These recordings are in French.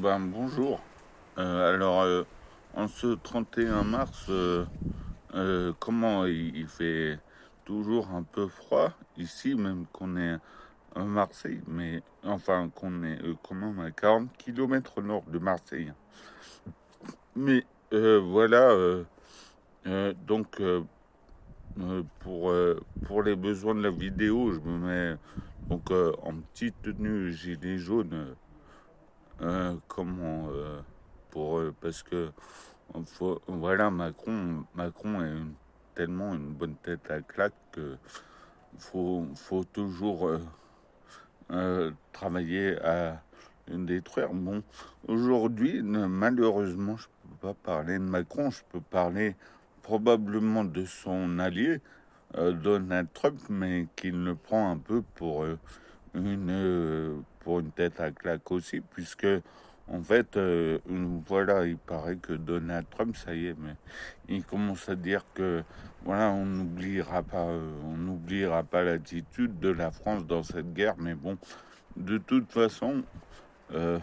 Bonjour. En ce 31 mars, comment il fait toujours un peu froid ici, même qu'on est à Marseille, mais enfin qu'on est quand même à 40 kilomètres au nord de Marseille. Mais voilà, donc pour les besoins de la vidéo, je me mets donc en petite tenue gilet jaune. Comment pour parce que voilà, Macron est tellement une bonne tête à claque que faut toujours travailler à le détruire. Bon, aujourd'hui, malheureusement, je peux pas parler de Macron, je peux parler probablement de son allié, Donald Trump, mais qu'il le prend un peu pour une tête à claque aussi, puisque en fait, voilà, il paraît que Donald Trump, ça y est, mais il commence à dire que voilà, on n'oubliera pas l'attitude de la France dans cette guerre, mais bon, de toute façon, euh,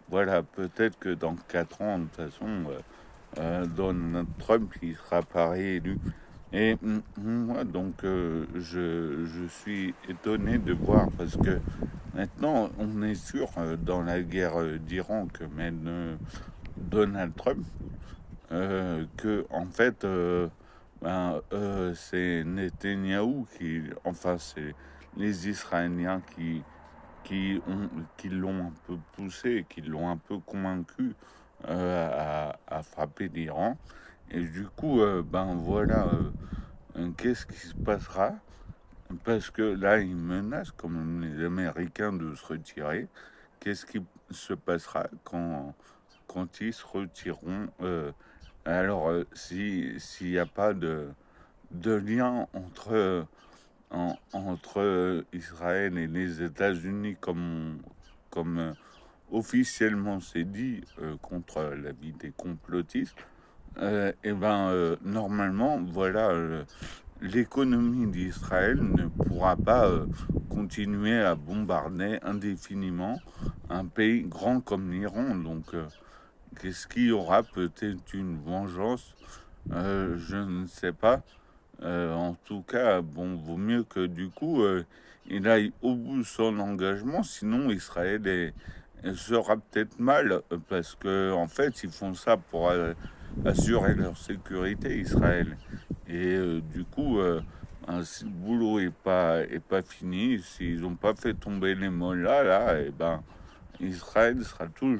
voilà, peut-être que dans 4 ans, de toute façon, Donald Trump, il sera pas réélu. Et moi, donc, je suis étonné de voir parce que maintenant, on est sûr dans la guerre d'Iran que mène Donald Trump, que en fait, c'est Netanyahou enfin, c'est les Israéliens qui l'ont un peu poussé, qui l'ont un peu convaincu à frapper l'Iran. Et du coup, voilà, qu'est-ce qui se passera? Parce que là, ils menacent quand même les Américains de se retirer. Qu'est-ce qui se passera quand ils se retireront? S'il n'y a pas de lien entre Israël et les États-Unis, comme officiellement c'est dit, contre l'avis des complotistes, normalement, voilà, l'économie d'Israël ne pourra pas continuer à bombarder indéfiniment un pays grand comme l'Iran. Donc, qu'est-ce qu'il y aura? Peut-être une vengeance, je ne sais pas. En tout cas, bon, vaut mieux que du coup, il aille au bout de son engagement, sinon sera peut-être mal, parce que en fait, ils font ça pour assurer leur sécurité, Israël. Et du coup, si le boulot est pas fini, s'ils n'ont pas fait tomber les mollahs là, et ben, Israël sera toujours